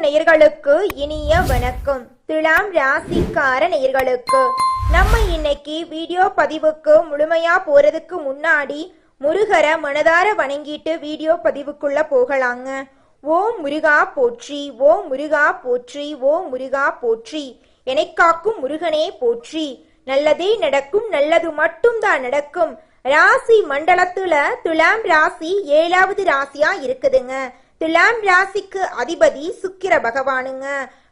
நேயர்களுக்கு இனிய வணக்கம். துலாம் ராசிக்கார நேயர்களுக்கு நம்ம இன்னைக்கு வீடியோ பதிவுக்கு முழுமையா போறதுக்கு முன்னாடி முருகரை மனதார வணங்கிட்டு வீடியோ பதிவுக்குள்ள போகலாங்க. ஓம் முருகா போற்றி, ஓம் முருகா போற்றி, ஓம் முருகா போற்றி. என்னை காக்கும் முருகனே போற்றி. நல்லதே நடக்கும், நல்லது மட்டும்தான் நடக்கும். ராசி மண்டலத்துல துலாம் ராசி 7வது ராசியா இருக்குதுங்க. துலாம் ராசிக்கு அதிபதி சுக்கிர பகவானுங்க.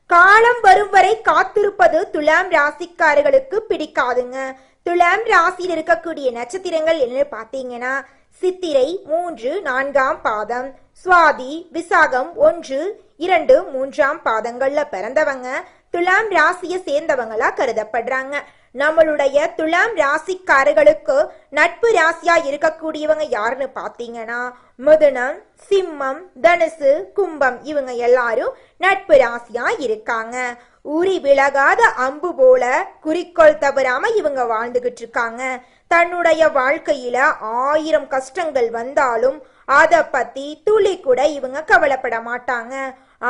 காலம் வரும் வரை காத்திருப்பது துலாம் ராசிக்காரர்களுக்கு பிடிக்காதுங்க. துலாம் ராசியில் இருக்கக்கூடிய நட்சத்திரங்கள் என்ன பாத்தீங்கன்னா சித்திரை 3, 4ஆம் பாதம், சுவாதி, விசாகம் 1, 2, 3ஆம் பாதங்கள்ல பிறந்தவங்க துலாம் ராசியை சேர்ந்தவங்களா கருதப்படுறாங்க. நம்மளுடைய துலாம் ராசிக்காரர்களுக்கு நட்பு ராசியா இருக்கக்கூடியவங்க யாருன்னு பாத்தீங்கன்னா மிதுனம், சிம்மம், தனுசு, கும்பம் இவங்க எல்லாரும் நட்பு ராசியா இருக்காங்க. உரி விலகாத அம்பு போல குறிக்கோள் தவறாம இவங்க வாழ்ந்துகிட்டு இருக்காங்க. தன்னுடைய வாழ்க்கையில 1000 கஷ்டங்கள் வந்தாலும் அத பத்தி துளி கூட இவங்க கவலைப்பட மாட்டாங்க.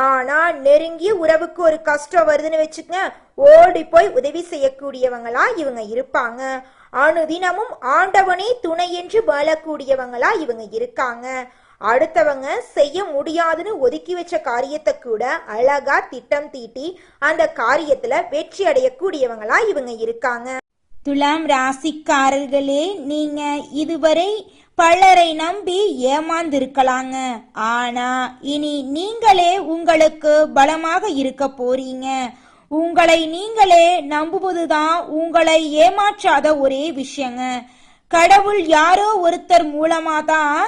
ஆனா நெருங்கிய உறவுக்கு ஒரு கஷ்டம் வருதுன்னு வச்சுக்க ஓடி போய் உதவி செய்யக்கூடியவங்களா இவங்க இருப்பாங்க. அனுதினமும் ஆண்டவனே துணை என்று வாழக்கூடியவங்களா இவங்க இருக்காங்க. அடுத்தவங்க செய்ய முடியாதுன்னு ஒதுக்கி வச்ச காரியத்தை கூட அழகா திட்டம் தீட்டி அந்த காரியத்துல வெற்றி அடையக்கூடியவங்களா இவங்க இருக்காங்க. துலாம் ராசிக்காரர்களே, நீங்க இதுவரை பலரை நம்பி ஏமாந்திருக்கலாங்க. ஆனா இனி நீங்களே உங்களுக்கு பலமாக இருக்க போறீங்க. உங்களை நீங்களே நம்புவதுதான் உங்களை ஏமாற்றாத ஒரே விஷயங்க. கடவுள் யாரோ ஒருத்தர் மூலமா தான்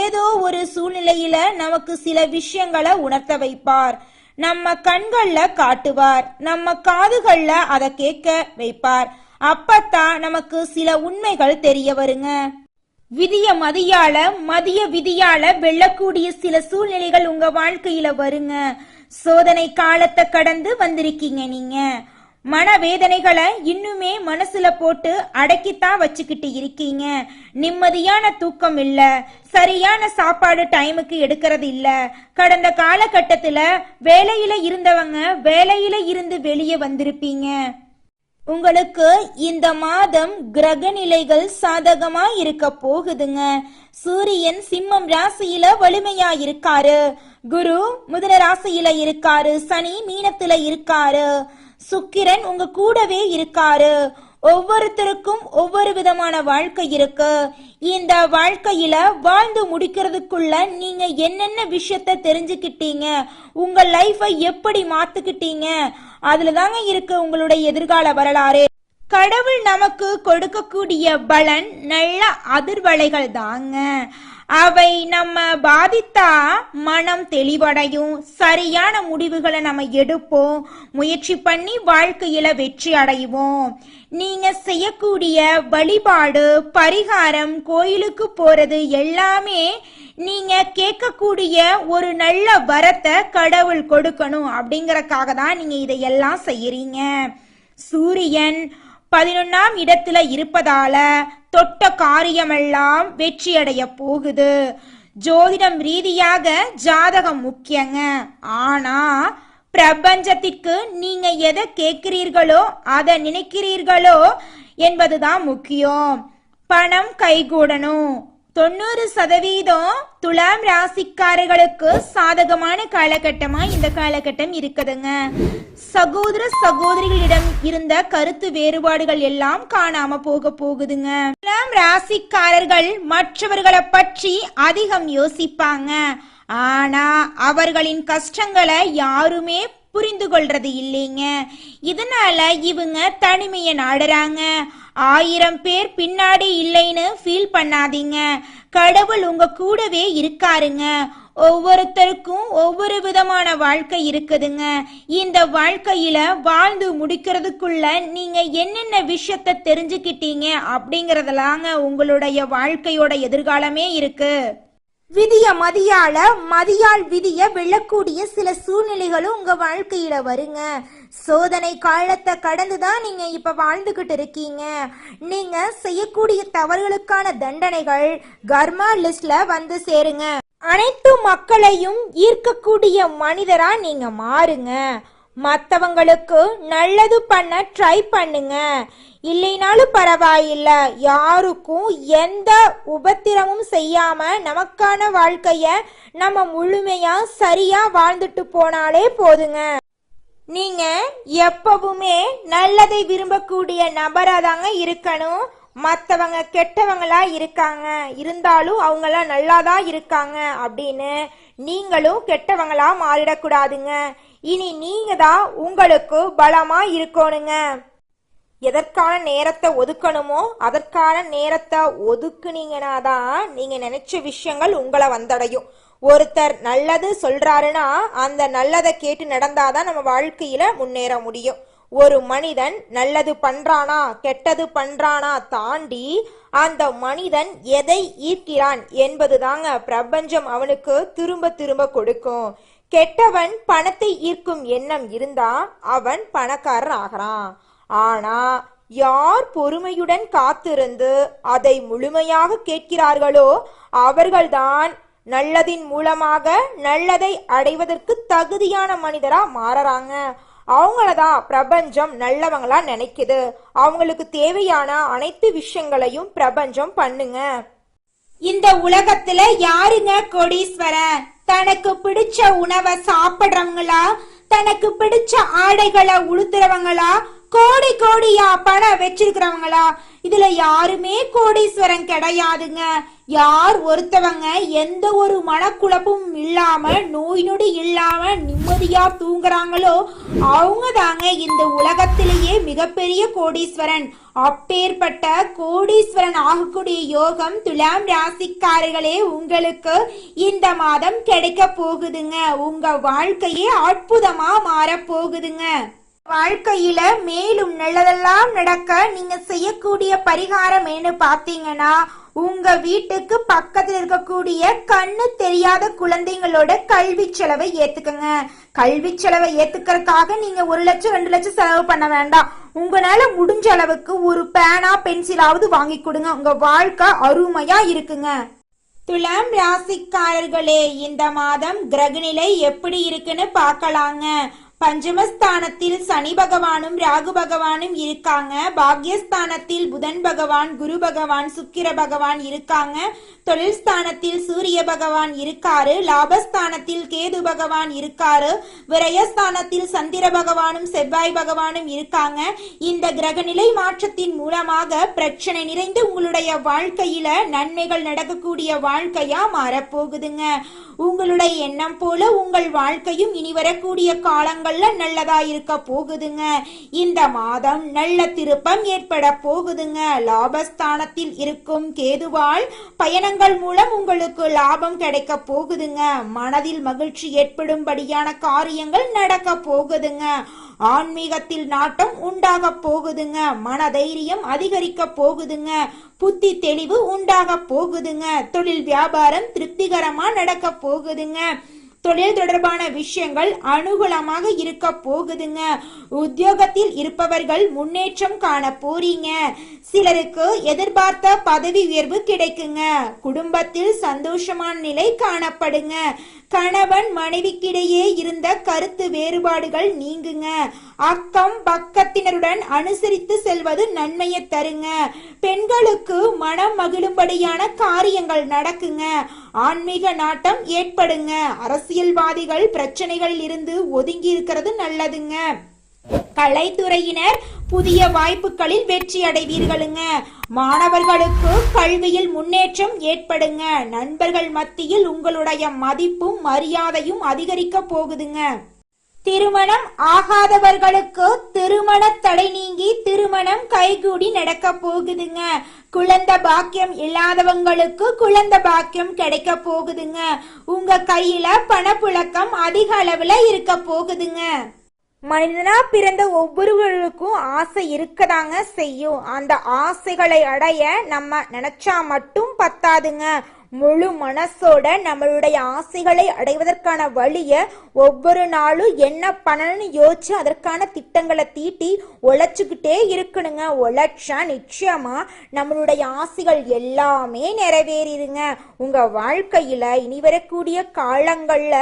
ஏதோ ஒரு சூழ்நிலையில நமக்கு சில விஷயங்களை உணர்த்த வைப்பார். நம்ம கண்கள்ல காட்டுவார், நம்ம காதுகள்ல அதை கேட்க வைப்பார். அப்பத்தான் நமக்கு சில உண்மைகள் தெரிய வருங்க. விதிய மதியால மதிய விதியால வெல்லக்கூடிய சில சூழ்நிலைகள் உங்க வாழ்க்கையில வருங்க. சோதனை காலத்தை கடந்து வந்திருக்கீங்க. நீங்க மனவேதனைகளை இன்னுமே மனசுல போட்டு அடக்கித்தான் வச்சுக்கிட்டு இருக்கீங்க. நிம்மதியான தூக்கம் இல்ல, சரியான சாப்பாடு டைமுக்கு எடுக்கிறது இல்ல. கடந்த காலகட்டத்துல வேலையில இருந்தவங்க வேலையில இருந்து வெளியே வந்திருப்பீங்க. உங்களுக்கு இந்த மாதம் கிரக நிலைகள் சாதகமா இருக்க போகுதுங்க. சூரியன் சிம்மம் ராசியில வலிமையா இருக்காரு, குரு மிதுன ராசியில இருக்காரு, சனி மீனத்துல இருக்காரு, சுக்கிரன் உங்க கூடவே இருக்காரு. ஒவ்வொருத்தருக்கும் ஒவ்வொரு விதமான வாழ்க்கை இருக்கு. இந்த வாழ்க்கையில வாழ்ந்து முடிக்கிறதுக்குள்ள நீங்க என்னென்ன விஷயத்த தெரிஞ்சுக்கிட்டீங்க, உங்க லைஃபை எப்படி மாத்துக்கிட்டீங்க, அதுலதாங்க இருக்கு உங்களுடைய எதிர்கால வரலாறு. கடவுள் நமக்கு கொடுக்கக்கூடிய பலன் நல்ல அதிர்வலைகள் தாங்க. அவை நம்ம பாதித்தா மனம் தெளிவடையும், சரியான முடிவுகளை நம்ம எடுப்போம், முயற்சி பண்ணி வாழ்க்கையில வெற்றி அடைவோம். நீங்க செய்யக்கூடிய வழிபாடு, பரிகாரம், கோயிலுக்கு போறது எல்லாமே நீங்க கேட்கக்கூடிய ஒரு நல்ல வரத்தை கடவுள் கொடுக்கணும் அப்படிங்கறக்காக தான் நீங்க இதையெல்லாம் செய்யறீங்க. சூரியன் 11ஆம் இடத்துல இருப்பதால தொட்ட காரியமெல்லாம் வெற்றி அடைய போகுது. ஜோதிடம் ரீதியாக ஜாதகம் முக்கியங்க. ஆனா பிரபஞ்சத்திற்கு நீங்க எதை கேட்கிறீர்களோ அதை நினைக்கிறீர்களோ என்பதுதான் முக்கியம். பணம் கைகூடணும். 90% துலாம் ராசிக்காரர்களுக்கு சாதகமான காலகட்டமா இந்த காலகட்டம் இருக்குதுங்க. சகோதர சகோதரிகளிடம் இருந்த கருத்து வேறுபாடுகள் எல்லாம் காணாம போக போகுதுங்க. துலாம் ராசிக்காரர்கள் மற்றவர்களை பற்றி அதிகம் யோசிப்பாங்க. ஆனா அவர்களின் கஷ்டங்களை யாருமே புரிந்து கொள்றது இல்லைங்க. இதனால இவங்க தனிமையை நாடுறாங்க. 1000 பேர் பின்னாடி இல்லைன்னு ஃபீல் பண்ணாதீங்க. கடவுள் உங்க கூடவே இருக்காருங்க. ஒவ்வொருத்தருக்கும் ஒவ்வொரு விதமான வாழ்க்கை இருக்குதுங்க. இந்த வாழ்க்கையில வாழ்ந்து முடிக்கிறதுக்குள்ள நீங்க என்னென்ன விஷயத்த தெரிஞ்சுக்கிட்டீங்க அப்படிங்கறதுலாங்க உங்களுடைய வாழ்க்கையோட எதிர்காலமே இருக்கு. விதிய மதியால மதியால் விதிய வெல்லக்கூடிய சில சூழ்நிலைகளும் உங்க வாழ்க்கையில வருங்க. சோதனை காலத்தை கடந்துதான் நீங்க இப்ப வாழ்ந்துகிட்டு இருக்கீங்க. நீங்க செய்யக்கூடிய தவறுகளுக்கான தண்டனைகள் கர்மா லிஸ்ட்ல வந்து சேருங்க. அனைத்து மக்களையும் ஈர்க்கக்கூடிய மனிதரா நீங்க மாறுங்க. மற்றவங்களுக்கு நல்லது பண்ண ட்ரை பண்ணுங்க. இல்லைனாலும் பரவாயில்ல, யாருக்கும் எந்த உபத்திரமும் செய்யாம நமக்கான வாழ்க்கைய நம்ம முழுமையா சரியா வாழ்ந்துட்டு போனாலே போதுங்க. நீங்க எப்பவுமே நல்லதை விரும்பக்கூடிய நபரா தாங்க இருக்கணும். மற்றவங்க கெட்டவங்களா இருக்காங்க, இருந்தாலும் அவங்களாம் நல்லாதான் இருக்காங்க அப்படின்னு நீங்களும் கெட்டவங்களா மாறிடக்கூடாதுங்க. இனி நீங்க தான் உங்களுக்கு பலமா இருக்கணுங்க. எதற்கான நேரத்தை ஒதுக்கணுமோ அதற்கான நேரத்தை ஒதுக்குனீங்கன்னா தான் நீங்க நினைச்ச விஷயங்கள் உங்களை வந்தடையும். ஒருத்தர் நல்லது சொல்றாருன்னா அந்த நல்லதை கேட்டு நடந்தாதான் நம்ம வாழ்க்கையில முன்னேற முடியும். ஒரு மனிதன் நல்லது பண்றானா கெட்டது பண்றானா தாண்டி அந்த மனிதன் எதை ஈர்க்கிறான் என்பதுதாங்க பிரபஞ்சம் அவனுக்கு திரும்ப திரும்ப கொடுக்கும். கெட்டவன் பணத்தை ஈர்க்கும் எண்ணம் இருந்தா அவன் பணக்காரன் ஆகிறான். ஆனா யார் பொறுமையுடன் காத்திருந்து அதை முழுமையாக கேட்கிறார்களோ அவர்கள்தான் நல்லதின் மூலமாக நல்லதை அடைவதற்கு தகுதியான மனிதரா மாறறாங்க. அவங்களதான் பிரபஞ்சம் நல்லவங்களா நினைக்குது. அவங்களுக்கு தேவையான அனைத்து விஷயங்களையும் பிரபஞ்சம் பண்ணுங்க. இந்த உலகத்துல யாருங்க கோடீஸ்வரன்? தனக்கு பிடிச்ச உணவை சாப்பிடுறவங்களா, தனக்கு பிடிச்ச ஆடைகளை உடுத்துறவங்களா, கோடி கோடியா பணம் வச்சிருக்கிறவங்களா? இதுல யாருமே கோடீஸ்வரன் கிடையாதுங்க. யார் ஒருத்தவங்க எந்த ஒரு மனக்குழப்பமும் இல்லாம நோய் நொடி இல்லாம நிம்மதியா தூங்குறாங்களோ அவங்க தாங்க இந்த உலகத்திலேயே மிகப்பெரிய கோடீஸ்வரன். அப்பேற்பட்ட கோடீஸ்வரன் ஆகக்கூடிய யோகம் துலாம் ராசிக்காரர்களே உங்களுக்கு இந்த மாதம் கிடைக்க போகுதுங்க. உங்க வாழ்க்கையே அற்புதமா மாற போகுதுங்க. வாழ்க்கையில மேலும் நல்லதெல்லாம் நடக்க நீங்க செய்யக்கூடிய பரிகாரம் என்ன பாத்தீங்கன்னா, உங்க வீட்டுக்கு பக்கத்துல இருக்கக்கூடிய கண்ணு தெரியாத குழந்தைங்களோட கல்வி செலவை ஏத்துக்கங்க. கல்வி செலவை ஏத்துக்கிறதுக்காக நீங்க 1 லட்சம் 2 லட்சம் செலவு பண்ண வேண்டாம். உங்களால முடிஞ்ச அளவுக்கு ஒரு பேனா பென்சிலாவது வாங்கி கொடுங்க. உங்க வாழ்க்கை அருமையா இருக்குங்க. துலாம் ராசிக்காரர்களே, இந்த மாதம் கிரகநிலை எப்படி இருக்குன்னு பார்க்கலாங்க. பஞ்சமஸ்தானத்தில் சனி பகவானும் ராகு பகவானும் இருக்காங்க. பாக்யஸ்தானத்தில் புதன் பகவான், குரு பகவான், சுக்கிர பகவான் இருக்காங்க. தொழில் ஸ்தானத்தில் சூரிய பகவான் இருக்காரு. லாபஸ்தானத்தில் கேது பகவான் இருக்காரு. விரயஸ்தானத்தில் சந்திர பகவானும் செவ்வாய் பகவானும் இருக்காங்க. இந்த கிரகநிலை மாற்றத்தின் மூலமாக பிரச்சனை நிறைந்து உங்களுடைய வாழ்க்கையில நன்மைகள் நடக்கக்கூடிய வாழ்க்கையா மாறப்போகுதுங்க. உங்களுடைய எண்ணம் போல உங்கள் வாழ்க்கையும் இனி வரக்கூடிய காலங்கள்ல நல்லதா இருக்க போகுதுங்க. இந்த மாதம் நல்ல திருப்பம் ஏற்பட போகுதுங்க. லாபஸ்தானத்தில் இருக்கும் கேதுவால் பயணங்கள் மூலம் உங்களுக்கு லாபம் கிடைக்க போகுதுங்க. மனதில் மகிழ்ச்சி ஏற்படும்படியான காரியங்கள் நடக்க போகுதுங்க. ஆன்மீகத்தில் நாட்டம் உண்டாக போகுதுங்க. மனதைரியம் அதிகரிக்க போகுதுங்க. புத்தி தெளிவு உண்டாக போகுதுங்க. தொழில் வியாபாரம் திருப்திகரமா நடக்க போகுதுங்க. தொழில் தொடர்பான விஷயங்கள் அனுகூலமாக இருக்க போகுதுங்க. உத்தியோகத்தில் இருப்பவர்கள் முன்னேற்றம் காண போறீங்க. சிலருக்கு எதிர்பார்த்த பதவி உயர்வு கிடைக்குங்க. குடும்பத்தில் சந்தோஷமான நிலை காணப்படுங்க. கணவன் மனைவிக்கிடையே இருந்த கருத்து வேறுபாடுகள் நீங்குங்க. அக்கம் பக்கத்தினருடன் அனுசரித்து செல்வது நன்மையை தருங்க. பெண்களுக்கு மனம் மகிழும்படியான காரியங்கள் நடக்குங்க. ஆன்மீக நாட்டம் ஏற்படுங்க. அரசியல்வாதிகள் பிரச்சனைகளில் இருந்து ஒதுங்கி இருக்கிறது நல்லதுங்க. கலைத்துறையினர் புதிய வாய்ப்புகளில் வெற்றி அடைவீர்களுங்க. மாணவர்களுக்கு கல்வியில் முன்னேற்றம் ஏற்படுங்க. நண்பர்கள் மத்தியில் உங்களுடைய மதிப்பும் மரியாதையும் அதிகரிக்க போகுதுங்க. திருமணம் ஆகாதவர்களுக்கு திருமண தடை நீங்கி திருமணம் கைகூடி நடக்க போகுதுங்க. குழந்தை பாக்கியம் இல்லாதவங்களுக்கு குழந்தை பாக்கியம் கிடைக்க போகுதுங்க. உங்க கையில பணப்புழக்கம் அதிக அளவுல இருக்க போகுதுங்க. மனிதனா பிறந்த ஒவ்வொருவருக்கும் ஆசை இருக்கதாங்க செய்யும். அந்த ஆசைகளை அடைய நம்ம நினைச்சா மட்டும் பத்தாதுங்க. முழு மனசோட நம்மளுடைய ஆசைகளை அடைவதற்கான வழிய ஒவ்வொரு நாளும் என்ன பண்ணணும்னு யோசிச்சு அதற்கான திட்டங்களை தீட்டி உழைச்சுக்கிட்டே இருக்கணுங்க. உழைச்சா நிச்சயமா நம்மளுடைய ஆசைகள் எல்லாமே நிறைவேறிடுங்க. உங்க வாழ்க்கையில இனி வரக்கூடிய காலங்கள்ல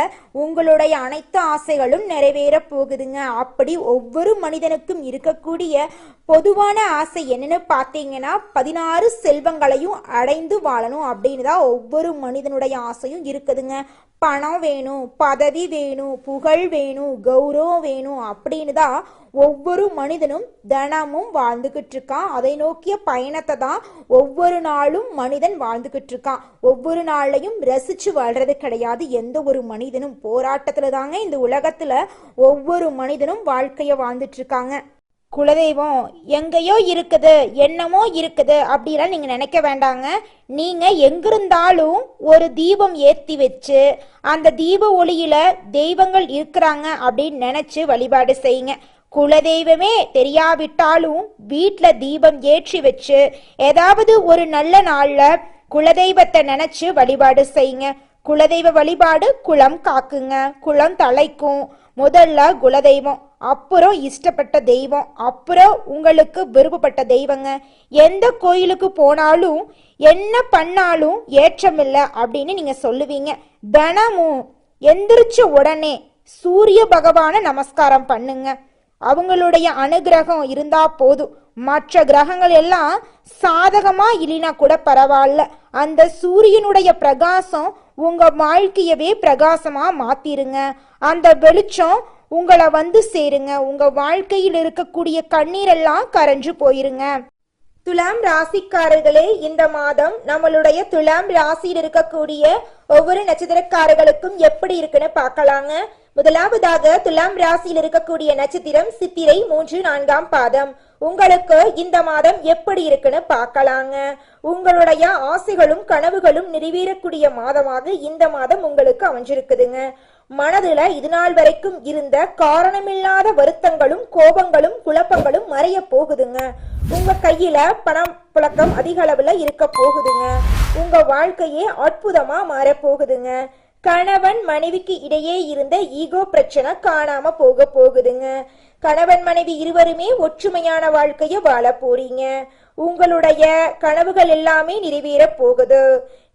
உங்களுடைய அனைத்து ஆசைகளும் நிறைவேற போகுதுங்க. அப்படி ஒவ்வொரு மனிதனுக்கும் இருக்கக்கூடிய பொதுவான ஆசை என்னன்னு பார்த்தீங்கன்னா 16 செல்வங்களையும் அடைந்து வாழணும் அப்படின்னு தான் ஒவ்வொரு மனிதனுடைய ஆசையும் இருக்குதுங்க. பணம் வேணும், பதவி வேணும், புகழ் வேணும், கௌரவம் வேணும் அப்படின்னு தான் ஒவ்வொரு மனிதனும் தினமும் வாழ்ந்துகிட்டு இருக்கான். அதை நோக்கிய பயணத்தை தான் ஒவ்வொரு நாளும் மனிதன் வாழ்ந்துகிட்டு இருக்கான். ஒவ்வொரு நாளையும் ரசிச்சு வாழ்றது கிடையாது எந்த ஒரு மனிதனும். போராட்டத்துல தாங்க இந்த உலகத்துல ஒவ்வொரு மனிதனும் வாழ்க்கைய வாழ்ந்துட்டு இருக்காங்க. குலதெய்வம் எங்கேயோ இருக்குது, என்னமோ இருக்குது அப்படிலாம் நீங்க நினைக்க வேண்டாங்க. நீங்க எங்கிருந்தாலும் ஒரு தீபம் ஏத்தி வச்சு அந்த தீப ஒளியில தெய்வங்கள் இருக்கிறாங்க அப்படின்னு நினைச்சு வழிபாடு செய்யுங்க. குலதெய்வமே தெரியாவிட்டாலும் வீட்டுல தீபம் ஏற்றி வச்சு ஏதாவது ஒரு நல்ல நாள்ல குலதெய்வத்தை நினைச்சு வழிபாடு செய்யுங்க. குலதெய்வ வழிபாடு குலம் காக்குங்க, குலம் தலைக்கும். முதல்ல குலதெய்வம், அப்புறம் இஷ்டப்பட்ட தெய்வம், அப்புறம் உங்களுக்கு விருப்பப்பட்ட தெய்வங்க. எந்த கோயிலுக்கு போனாலும் என்ன பண்ணாலும் ஏற்றமில்லை அப்படின்னு நீங்க சொல்லுவீங்க. தினமும் எந்திரிச்ச உடனே சூரிய பகவான நமஸ்காரம் பண்ணுங்க. அவங்களுடைய அனுகிரகம் இருந்தா போதும். மற்ற கிரகங்கள் எல்லாம் சாதகமா இல்லைனா கூட பரவாயில்ல, அந்த சூரியனுடைய பிரகாசம் உங்க வாழ்க்கையவே பிரகாசமா மாத்திருங்க. அந்த வெளிச்சம் உங்களை வந்து சேருங்க. உங்க வாழ்க்கையில் இருக்கக்கூடிய கண்ணீரெல்லாம் கரைஞ்சு போயிருங்க. துலாம் ராசிக்காரர்களே, இந்த மாதம் நம்மளுடைய துலாம் ராசியில் இருக்கக்கூடிய ஒவ்வொரு நட்சத்திரக்காரர்களுக்கும் எப்படி இருக்குன்னு பார்க்கலாங்க. முதலாவதாக துலாம் ராசியில் இருக்கக்கூடிய நட்சத்திரம் சித்திரை 3, 4ஆம் பாதம். உங்களுக்கு இந்த மாதம் எப்படி இருக்குன்னு பார்க்கலாங்க. உங்களுடைய ஆசைகளும் கனவுகளும் நிறைவேறக்கூடிய மாதமாக இந்த மாதம் உங்களுக்கு அமைஞ்சிருக்குதுங்க. மனதுல இது நாள் வரைக்கும் இருந்த காரணமில்லாத வருத்தங்களும் கோபங்களும் குழப்பங்களும் மறைய போகுதுங்க. உங்க கையில பணம் புழக்கம் அதிக அளவுல இருக்க போகுதுங்க. உங்க வாழ்க்கையே அற்புதமா மாற போகுதுங்க. கணவன் மனைவிக்கு இடையே இருந்த ஈகோ பிரச்சனை காணாம போக போகுதுங்க. கணவன் மனைவி இருவருமே ஒற்றுமையான வாழ்க்கைய வாழ போறீங்க. உங்களுடைய கனவுகள் எல்லாமே நிறைவேற போகுது.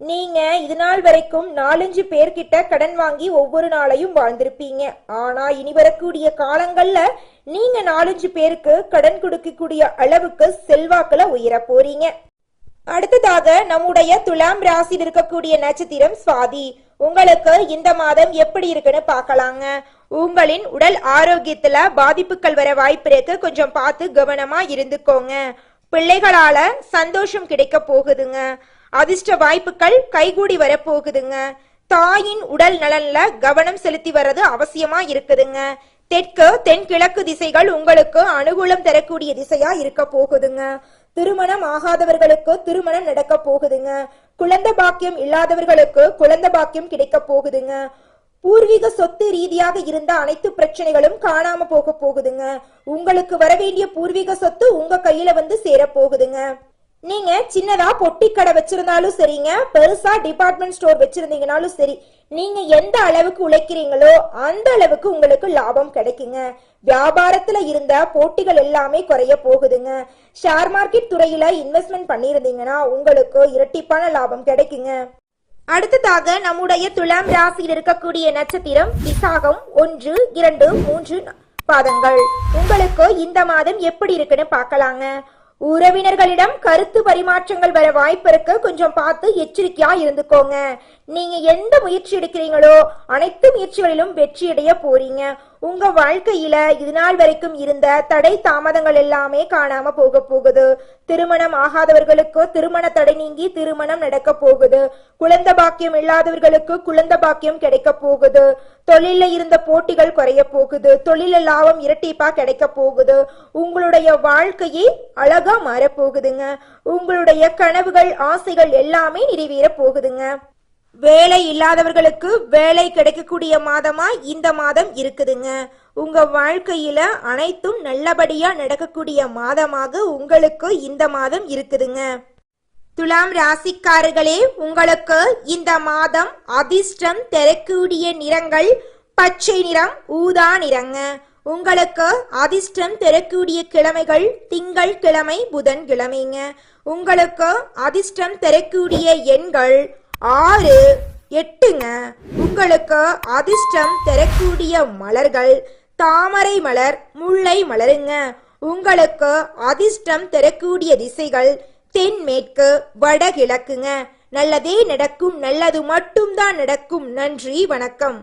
நீங்க இது நாள் வரைக்கும் 4-5 பேர்கிட்ட கடன் வாங்கி ஒவ்வொரு நாளையும் வாழ்ந்திருப்பீங்க. ஆனா இனி வரக்கூடிய காலங்கள்ல நீங்க 4-5 பேருக்கு கடன் கொடுக்கக்கூடிய அளவுக்கு செல்வாக்குல உயர போறீங்க. அடுத்ததாக நம்முடைய துலாம் ராசியில் இருக்கக்கூடிய நட்சத்திரம் சுவாதி. உங்களுக்கு இந்த மாதம் எப்படி இருக்குன்னு பார்க்கலாங்க. உங்களின் உடல் ஆரோக்கியத்துல பாதிப்புகள் வர வாய்ப்பு இருக்கு. கொஞ்சம் பார்த்து கவனமா இருந்துக்கோங்க. பிள்ளைகளால சந்தோஷம் கிடைக்க போகுதுங்க. அதிர்ஷ்ட வாய்ப்புகள் கைகூடி வர போகுதுங்க. தாயின் உடல் நலன்ல கவனம் செலுத்தி வர்றது அவசியமா இருக்குதுங்க. தெற்கு தென்கிழக்கு திசைகள் உங்களுக்கு அனுகூலம் தரக்கூடிய திசையா இருக்க போகுதுங்க. திருமணம் ஆகாதவர்களுக்கு திருமணம் நடக்க போகுதுங்க. குழந்தை பாக்கியம் இல்லாதவர்களுக்கு குழந்தை பாக்கியம் கிடைக்க போகுதுங்க. பூர்வீக சொத்து ரீதியாக இருந்த அனைத்து பிரச்சனைகளும் காணாம போக போகுதுங்க. உங்களுக்கு வர வேண்டிய பூர்வீக சொத்து உங்க கையில வந்து சேர போகுதுங்க. நீங்க சின்னதா பொட்டி கடை வச்சிருந்தாலும் சரிங்க, பெருசா டிபார்ட்மெண்ட் ஸ்டோர் வச்சிருந்தீங்கனாலும் சரி, நீங்க எந்த அளவுக்கு உழைக்கிறீங்களோ அந்த அளவுக்கு உங்களுக்கு லாபம் கிடைக்குங்க. வியாபாரத்துல இருந்த போட்டிகள் எல்லாமே குறைய போகுதுங்க. ஷேர் மார்க்கெட் துறையில இன்வெஸ்ட்மெண்ட் பண்ணியிருந்தீங்கன்னா உங்களுக்கு இரட்டிப்பான லாபம் கிடைக்குங்க. அடுத்ததாக நம்முடைய துலாம் ராசியில் இருக்கக்கூடிய நட்சத்திரம் விசாகம் 1, 2, 3 பாதங்கள். உங்களுக்கு இந்த மாதம் எப்படி இருக்குன்னு பார்க்கலாங்க. உறவினர்களிடம் கருத்து பரிமாற்றங்கள் வர வாய்ப்பு இருக்கு. கொஞ்சம் பார்த்து எச்சரிக்கையா இருந்துக்கோங்க. நீங்க எந்த முயற்சி எடுக்கிறீங்களோ அனைத்து முயற்சிகளிலும் வெற்றி அடைய போறீங்க. உங்க வாழ்க்கையில இது நாள் வரைக்கும் இருந்த தடை தாமதங்கள் எல்லாமே காணாம போக போகுது. திருமணம் ஆகாதவர்களுக்கு திருமண தடை நீங்கி திருமணம் நடக்க போகுது. குழந்தை பாக்கியம் இல்லாதவர்களுக்கு குழந்தை பாக்கியம் கிடைக்க போகுது. தொழில இருந்த போட்டிகள் குறைய போகுது. தொழில லாபம் இரட்டிப்பா கிடைக்க போகுது. உங்களுடைய வாழ்க்கையே அழகா மாற போகுதுங்க. உங்களுடைய கனவுகள் ஆசைகள் எல்லாமே நிறைவேற போகுதுங்க. வேலை இல்லாதவர்களுக்கு வேலை கிடைக்கக்கூடிய மாதமா இந்த மாதம் இருக்குதுங்க. உங்க வாழ்க்கையில அனைத்தும் நல்லபடியா நடக்கக்கூடிய மாதமாக உங்களுக்கு இந்த மாதம் இருக்குதுங்க. துலாம் ராசிக்காரர்களே, உங்களுக்கு இந்த மாதம் அதிர்ஷ்டம் தரக்கூடிய நிறங்கள் பச்சை நிறம், ஊதா நிறங்க. உங்களுக்கு அதிர்ஷ்டம் தரக்கூடிய கிழமைகள் திங்கள் கிழமை, புதன் கிழமைங்க. உங்களுக்கு அதிர்ஷ்டம் தரக்கூடிய எண்கள் 6, 8ங்க. உங்களுக்கு அதிர்ஷ்டம் தரக்கூடிய மலர்கள் தாமரை மலர், முல்லை மலருங்க. உங்களுக்கு அதிர்ஷ்டம் தரக்கூடிய திசைகள் தென்மேற்கு, வடகிழக்குங்க. நல்லதே நடக்கும், நல்லது மட்டும்தான் நடக்கும். நன்றி, வணக்கம்.